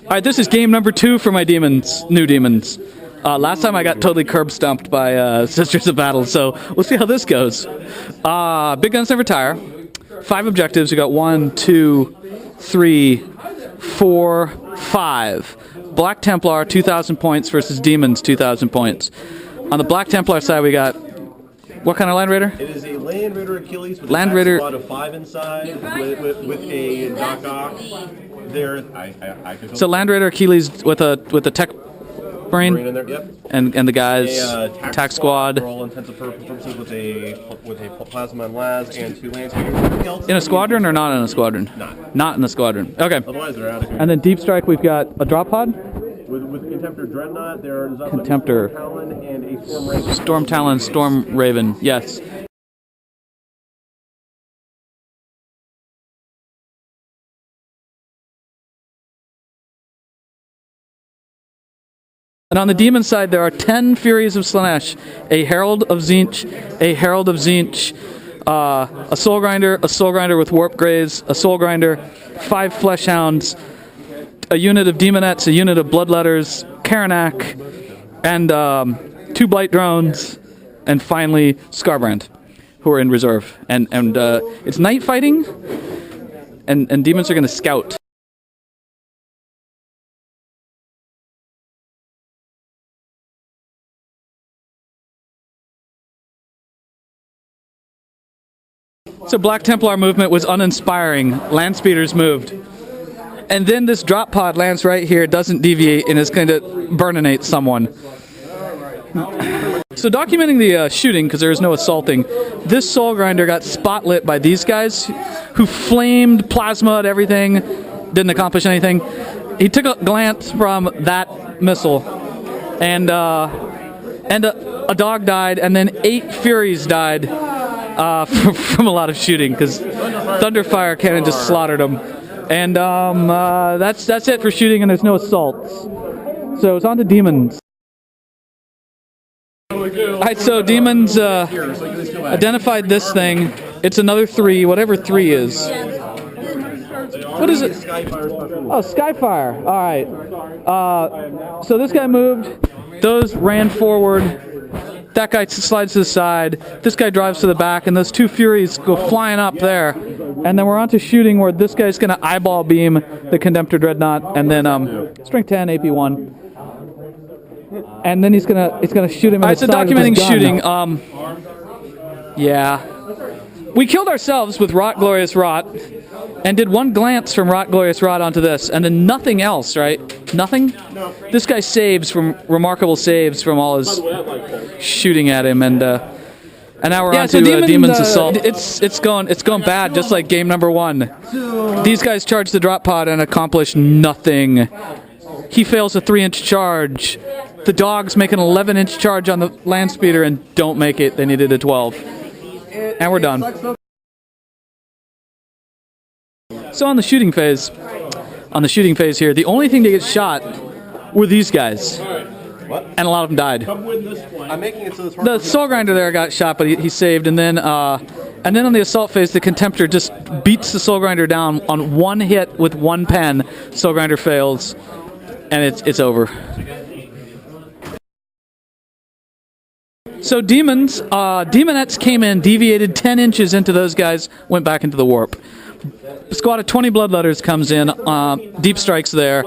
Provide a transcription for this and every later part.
All right, this is game number 2 for my demons, new demons. Last time I got totally curb stomped by Sisters of Battle, so we'll see how this goes. Big guns never tire. 5 objectives. We got 1, 2, 3, 4, 5. Black Templar, 2,000 points versus Demons, 2,000 points. On the Black Templar side, we got what kind of Land Raider? It is a Land Raider Achilles with Land a Raider squad of 5 inside with a Doc there. So Land Raider Achilles with a tech brain in there, yep. and the guys tac squad for all intents and purposes with a plasma and las and 2 land speeders. In a squadron or not in a squadron? Not in the squadron. Okay. Otherwise they're out of here. And then Deep Strike, we've got a drop pod. With Contemptor Dreadnought, there is Contemptor, Talon and a Storm Raven. Storm Talon, Storm Raven. Yes. And on the demon side, there are 10 Furies of Slanesh, a Herald of Tzeentch, a Herald of Tzeentch, a Soul Grinder with Warp Grays, a Soul Grinder, 5 Flesh Hounds, a unit of Demonettes, a unit of Bloodletters, Karanak, and 2 Blight Drones, and finally Skarbrand, who are in reserve. And it's night fighting, and demons are going to scout. So Black Templar movement was uninspiring. Land speeders moved. And then this drop pod lands right here, doesn't deviate, and is going to burninate someone. So documenting the shooting, because there is no assaulting, this Soul Grinder got spotlit by these guys who flamed, plasma'd everything, didn't accomplish anything. He took a glance from that missile, and a dog died, and then 8 Furies died from a lot of shooting, because Thunderfire Cannon just slaughtered them. And that's it for shooting, and there's no assaults. So it's on to Demons. Alright, so Demons identified this thing. It's another 3, whatever 3 is. What is it? Oh, Skyfire. Alright. So this guy moved. Those ran forward. That guy slides to the side. This guy drives to the back, and those 2 Furies go flying up there. And then we're on to shooting, where this guy's going to eyeball beam the Contemptor Dreadnought, and then strength 10, AP 1. And then he's gonna shoot him in the side documenting with his shooting. gun. Yeah, we killed ourselves with Rot Glorious Rot, and did 1 glance from Rot Glorious Rot onto this, and then nothing else. Right? Nothing. No. This guy saves from remarkable saves from all his shooting at him, and now we're on to Demon's Assault. It's going bad, just like game number 1. These guys charge the drop pod and accomplish nothing. He fails a 3-inch charge. The dogs make an 11-inch charge on the land speeder and don't make it. They needed a 12. And we're done. So on the shooting phase here, the only thing that gets shot were these guys. What? And a lot of them died. I'm making it so it's hard. The Soul Grinder there got shot, but he saved. And then on the assault phase, the Contemptor just beats the Soul Grinder down on 1 hit with 1 pen. Soul Grinder fails, and it's over. So Demons, Demonettes came in, deviated 10 inches into those guys, went back into the warp. A squad of 20 Bloodletters comes in, Deep Strike's there.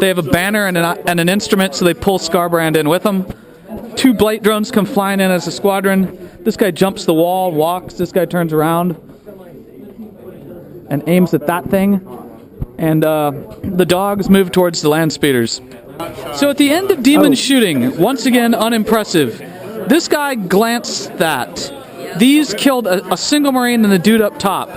They have a banner and an instrument, so they pull Skarbrand in with them. 2 Blight Drones come flying in as a squadron. This guy jumps the wall, walks, this guy turns around and aims at that thing. And the dogs move towards the land speeders. So at the end of Demon shooting, once again unimpressive. This guy glanced that. These killed a single Marine and the dude up top.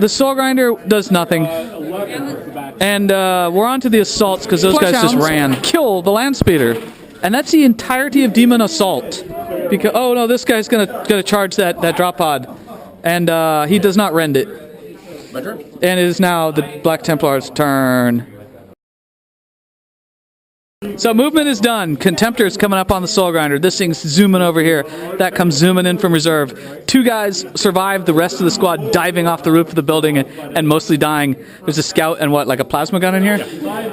The Soul Grinder does nothing. And we're on to the assaults, because those guys just ran. Kill the land speeder. And that's the entirety of Demon Assault. Because oh no, this guy's gonna charge that drop pod. And he does not rend it. My turn? And it is now the Black Templar's turn. So movement is done. Contemptor is coming up on the Soul Grinder. This thing's zooming over here. That comes zooming in from reserve. 2 guys survived, the rest of the squad diving off the roof of the building and mostly dying. There's a scout and what, like a plasma gun in here?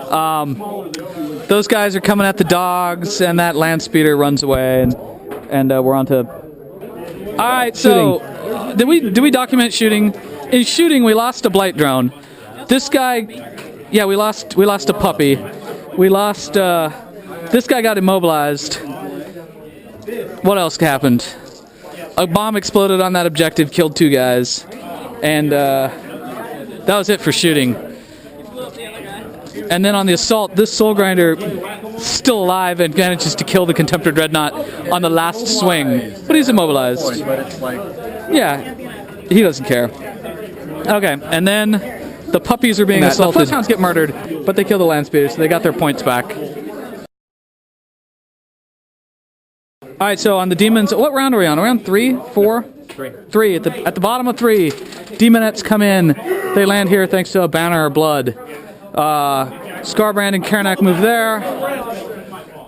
Those guys are coming at the dogs, and that land speeder runs away, and we're on to. All right, so did we document shooting? In shooting, we lost a blight drone. This guy, yeah, we lost a puppy. We lost. This guy got immobilized. What else happened? A bomb exploded on that objective, killed 2 guys, and that was it for shooting. And then on the assault, this Soul Grinder still alive and manages to kill the Contemptor Dreadnought on the last swing, but he's immobilized. Yeah, he doesn't care. Okay, and then the puppies are being assaulted. The Foothounds get murdered, but they kill the land speeder, so they got their points back. All right, so on the demons, what round are we on? Round 3, 4, 3. At the bottom of 3, demonettes come in. They land here thanks to a banner of blood. Skarbrand and Karnak move there.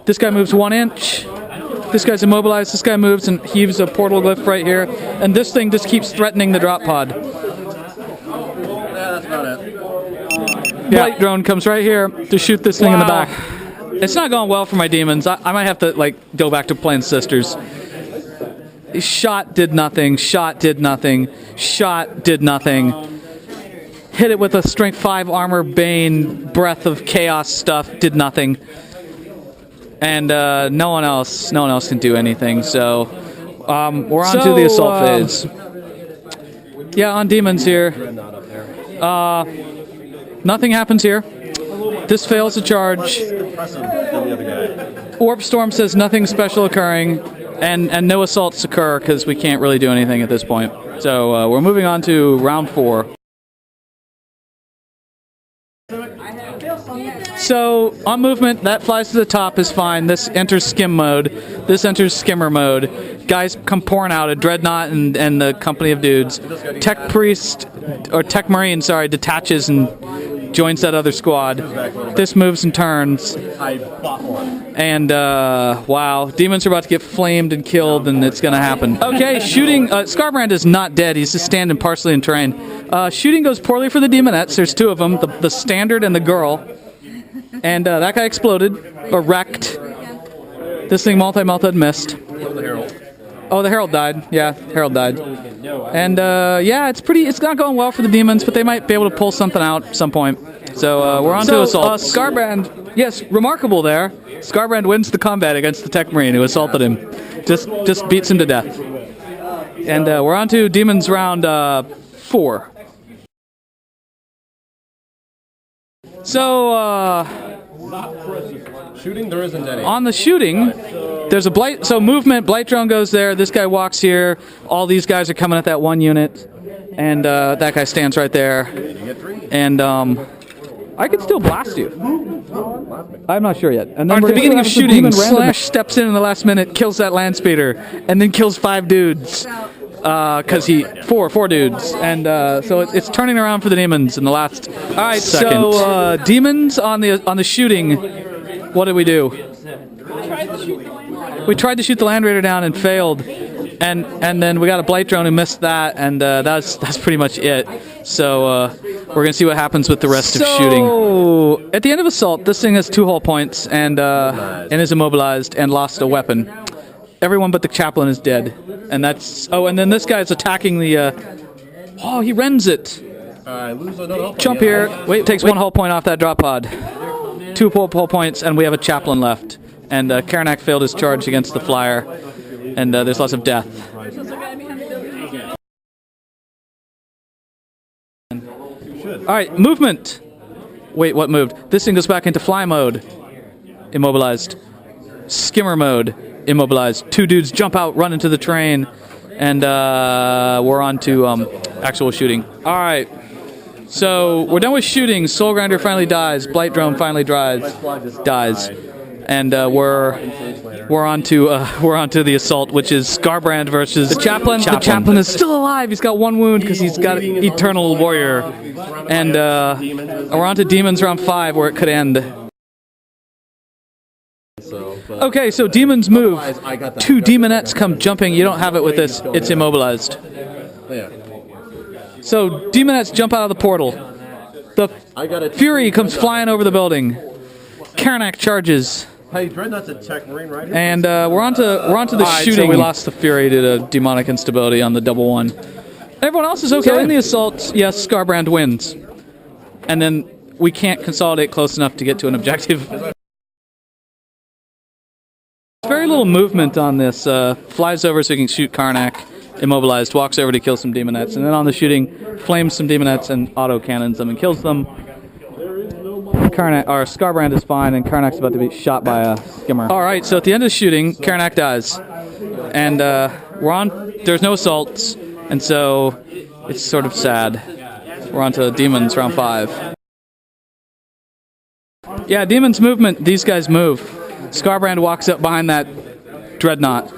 This guy moves 1 inch. This guy's immobilized. This guy moves and heaves a portal glyph right here. And this thing just keeps threatening the drop pod. Yeah, that's about it. Blight drone comes right here to shoot this thing in the back. It's not going well for my demons. I might have to go back to playing Sisters. Shot did nothing. Shot did nothing. Shot did nothing. Hit it with a strength 5 armor bane breath of chaos stuff. Did nothing. And no one else can do anything. So we're on to the assault phase. Yeah, on demons here. Nothing happens here. This fails to charge. Warp Storm says nothing special occurring, and no assaults occur because we can't really do anything at this point. So we're moving on to round 4. So on movement, that flies to the top is fine. This enters skim mode. This enters skimmer mode. Guys come pouring out. A dreadnought and the company of dudes. Tech Priest or Tech Marine, sorry, detaches and joins that other squad. This moves and turns. And wow, demons are about to get flamed and killed, and it's gonna happen. Okay, shooting. Skarbrand is not dead. He's just standing partially in terrain. Shooting goes poorly for the demonettes. There's 2 of them, the standard and the girl. And that guy exploded, or wrecked. This thing multi-melted missed. Oh, the Herald died. Yeah, Herald died. And yeah, it's not going well for the demons, but they might be able to pull something out at some point. So we're on to assault. Skarbrand, yes, remarkable there. Skarbrand wins the combat against the Tech Marine who assaulted him. Just beats him to death. And we're on to demons round 4. So shooting, there isn't any. On the shooting, there's a blight. So movement, blight drone goes there. This guy walks here. All these guys are coming at that 1 unit, and that guy stands right there. And I could still blast you. I'm not sure yet. And then at the beginning of shooting, Slash steps in the last minute, kills that land speeder, and then kills 5 dudes. Because four dudes, and so it's turning around for the demons in the last. All right, second. So demons on the shooting. What did we do? We tried to shoot the Land Raider down and failed, and then we got a blight drone who missed that, and that's pretty much it. So we're gonna see what happens with the rest of shooting. So at the end of assault, this thing has 2 hull points and is immobilized and lost a weapon. Everyone but the chaplain is dead, and that's. Oh, and then this guy's attacking the. Oh, he rends it. Jump here. Wait, takes 1 hull point off that drop pod. 2 hull points, and we have a chaplain left. And Karnak failed his charge against the flyer, and there's lots of death. All right, movement. Wait, what moved? This thing goes back into fly mode. Immobilized. Skimmer mode. Immobilized. 2 dudes jump out, run into the train, and we're on to actual shooting. All right, so we're done with shooting. Soul Grinder finally dies. Blight Drone finally dies, and we're on to the assault, which is Skarbrand versus the chaplain. The chaplain is still alive. He's got 1 wound because he's got Eternal Warrior, and we're on to demons round 5, where it could end. Okay, so demons move. 2 demonettes come jumping. You don't have it with this. It's immobilized. So demonettes jump out of the portal. The Fury comes flying over the building. Karnak charges. Hey, Dreadnought's a tech marine, right? And we're on to the shooting. So we lost the Fury to the demonic instability on the double one. Everyone else is okay. So in the assault, yes, Skarbrand wins. And then we can't consolidate close enough to get to an objective. Very little movement on this. Flies over so he can shoot Karnak, immobilized, walks over to kill some demonettes, and then on the shooting, flames some demonettes and auto-cannons them and kills them. Skarbrand is fine, and Karnak's about to be shot by a skimmer. Alright, so at the end of the shooting, Karnak dies. And there's no assaults, and so it's sort of sad. We're on to Demons, round 5. Yeah, Demons movement, these guys move. Skarbrand walks up behind that Dreadnought.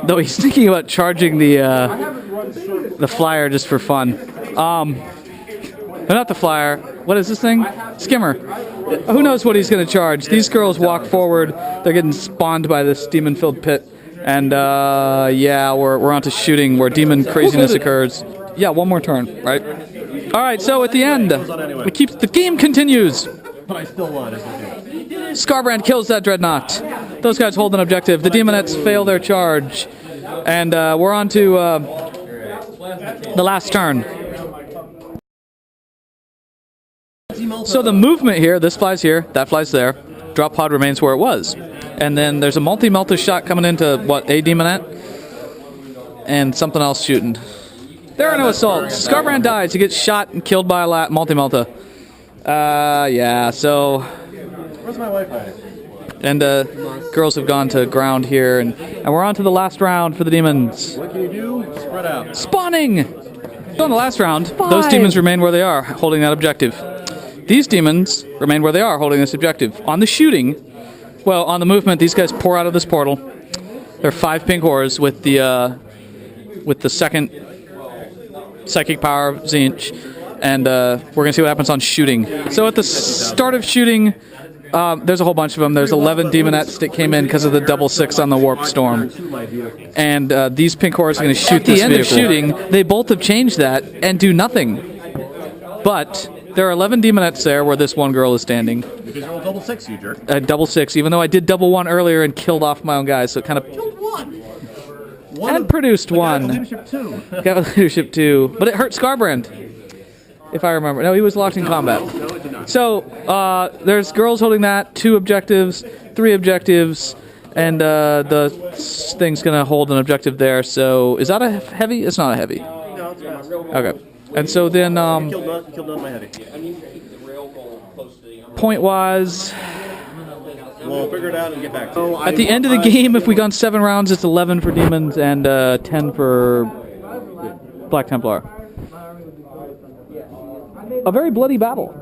Though he's thinking about charging the flyer just for fun. Not the flyer. What is this thing? Skimmer. Who knows what he's going to charge? These girls walk forward. They're getting spawned by this demon-filled pit. And, yeah, we're on to shooting where demon craziness occurs. Yeah, one more turn, right? All right, so at the end, the game continues. But I still won. Skarbrand kills that Dreadnought. Those guys hold an objective. The demonettes fail their charge. And we're on to the last turn. So the movement here, this flies here, that flies there. Drop pod remains where it was. And then there's a multi-melta shot coming into, what, a demonette? And something else shooting. There are no assaults. Skarbrand dies. He gets shot and killed by a multi-melta. Yeah, so... Where's my Wi-Fi? And girls have gone to ground here, and we're on to the last round for the demons. What can you do? Spread out. Spawning! So in the last round, those demons remain where they are, holding that objective. These demons remain where they are, holding this objective. On the shooting, well, on the movement, these guys pour out of this portal. There are 5 pink ores with the second psychic power of Zinch, and we're gonna see what happens on shooting. So at the start of shooting, there's a whole bunch of them. There's 11 demonettes that came in because of the double 6 on the warp storm, and these pink ores are gonna shoot this vehicle. At the end of shooting, they both have changed that and do nothing. But there are 11 demonettes there where this one girl is standing. Because you rolled double 6, you jerk. Double 6, even though I did double 1 earlier and killed off my own guys, so it kind of... Killed 1! And produced 1. Leadership 2. Got leadership 2. But it hurt Skarbrand, if I remember. No, he was locked in combat. No, it did not. So, there's girls holding that, 2 objectives, 3 objectives, and the thing's going to hold an objective there. So, is that a heavy? It's not a heavy. No, it's fast. Okay. And so then, Killed none my heavy. point-wise, We'll figure it out and get back to you. at the end of the game, if we gone 7 rounds, it's 11 for Demons and 10 for Black Templar. A very bloody battle.